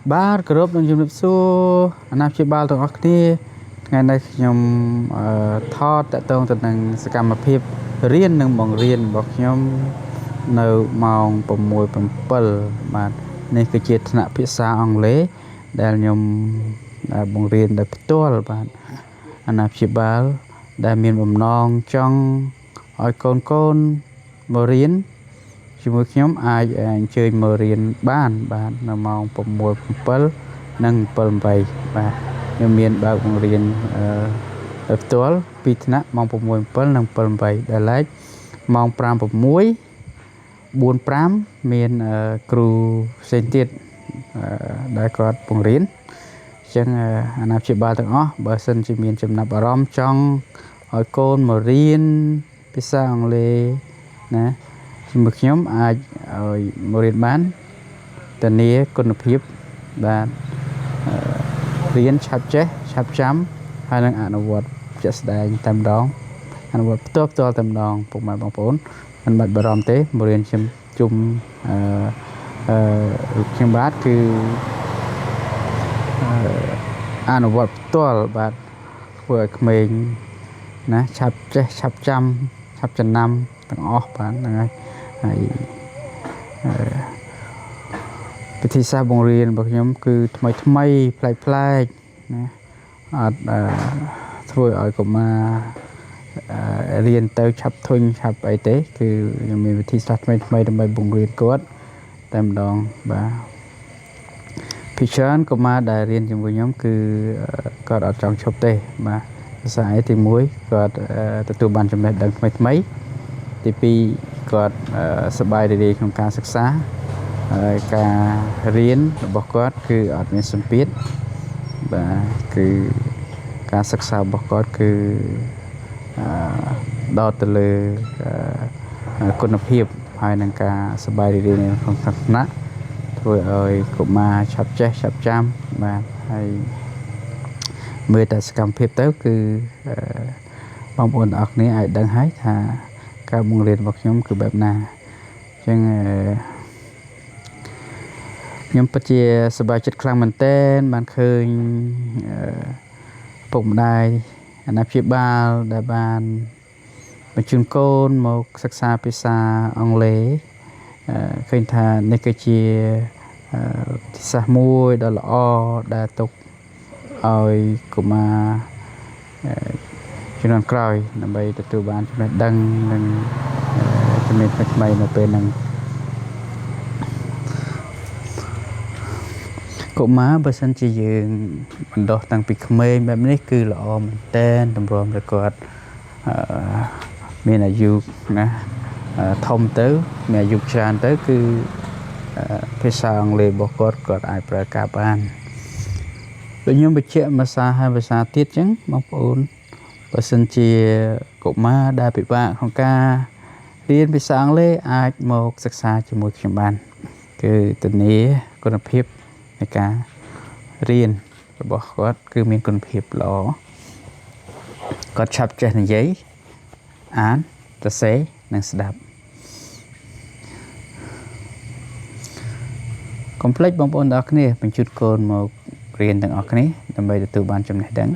បាទគោរពនឹងជំរាបសួរអាណាព្យាបាលទាំងអស់គ្នាថ្ងៃនេះខ្ញុំថតតទៅនឹងសកម្មភាពរៀននិងបង្រៀនរបស់ខ្ញុំនៅម៉ោង6:07បាទនេះគឺជាថ្នាក់ភាសាអង់គ្លេសដែលខ្ញុំបង្រៀនដោយផ្ទាល់បាទអាណាព្យាបាលដែលមានបំណងចង់ឲ្យកូនមករៀនជាមួយខ្ញុំអាចអញ្ជើញមករៀនបានបាទនៅម៉ោង6:07និង7:08បាទខ្ញុំមានបើកបង្រៀនផ្ទាល់ពីថ្នាក់ម៉ោង6:07និង7:08ដែលឡែកម៉ោង5:46:45មានគ្រូផ្សេងទៀតដែលគាត់បង្រៀនអញ្ចឹងអាណាព្យាបាលទាំងអស់បើសិនជាមានចំណាប់អារម្មណ៍ចង់ឲ្យកូនមករៀនភាសាអង់គ្លេសណាជាមួយខ្ញុំអាចឲ្យមករៀនបានធានាគុណភាពបាទរៀនឆាប់ចេះឆាប់ចាំហើយនឹងអនុវត្តជាក់ស្ដែងតែម្ដងអនុវត្តផ្ទាល់តែម្ដងពុកម៉ែបងប្អូនមិនបាច់បារម្ភទេមករៀនជុំខ្ញុំបាទគឺអនុវត្តផ្ទាល់បាទធ្វើឲ្យក្មេងណាឆាប់ចេះឆាប់ចាំឆាប់ចំណាំទាំងអស់បាទហ្នឹងហើយវិធីសាស្ត្របង្រៀនរបស់ខ្ញុំគឺថ្មីប្លែកណាអត់ធ្វើឲ្យកុមាររៀនទៅឆាប់ធុញឆាប់អីទេគឺខ្ញុំមានវិធីសាស្ត្រថ្មីដើម្បីបង្រៀនគាត់តែម្ដងបាទភាគច្រើនកុមារដែលរៀនជាមួយខ្ញុំគឺគាត់អត់ចង់ឈប់ទេបាទភាសាទី1គាត់ទទួលបានចំណេះដឹងថ្មីទី2គាត់សប្បាយរីករាយក្នុងការសិក្សាហើយការរៀនរបស់គាត់គឺអត់មានសម្ពាធបាទគឺការសិក្សារបស់គាត់គឺដោតទៅលើគុណភាពហើយនឹងការសប្បាយរីករាយក្នុងសាសនាធ្វើឲ្យកុមារឆាប់ចេះឆាប់ចាំបាទហើយមើលតែសកម្មភាពទៅគឺបងប្អូនអរគ្នាអាចដឹងហើយថាការបង្រៀនរបស់ខ្ញុំគឺបែបណាអញ្ចឹងខ្ញុំពិតជាសប្បាយចិត្តខ្លាំងមែនទែនបានឃើញពុកម្ដាយអាណាព្យាបាលដែលបានបញ្ជូនកូនមកសិក្សាភាសាអង់គ្លេសឃើញថានេះគឺជាវិធីសាស្ត្រមួយដ៏ល្អដែលទុកឲ្យកុមារជំនាន់ក្រោយដើម្បីទទួលបានចំណេះដឹងនិងជំនាញថ្មីៗនៅពេលហ្នឹងកុមារបើសិនជាយើងបណ្ដុះតាំងពីក្មេងបែបនេះគឺល្អមែនទែនតម្រាំឲ្យគាត់មានអាយុណាធំទៅមានអាយុច្រើនទៅគឺភាសាអង់គ្លេសរបស់គាត់អាចប្រើការបានដូចខ្ញុំបញ្ជាក់ភាសាហើយភាសាទៀតអញ្ចឹងបងប្អូនបើសិនជាកុមារដែលពិបាកក្នុងការរៀនភាសាអង់គ្លេសអាចមកសិក្សាជាមួយខ្ញុំបានគឺធានាគុណភាពនៃការរៀនរបស់គាត់គឺមានគុណភាពល្អគាត់ឆាប់ចេះនិយាយអានសរសេរនិងស្ដាប់កុំភ្លេចបងប្អូនទាំងអស់គ្នាបញ្ជូនកូនមករៀនទាំងអស់គ្នាដើម្បីទទួលបានចំណេះដឹង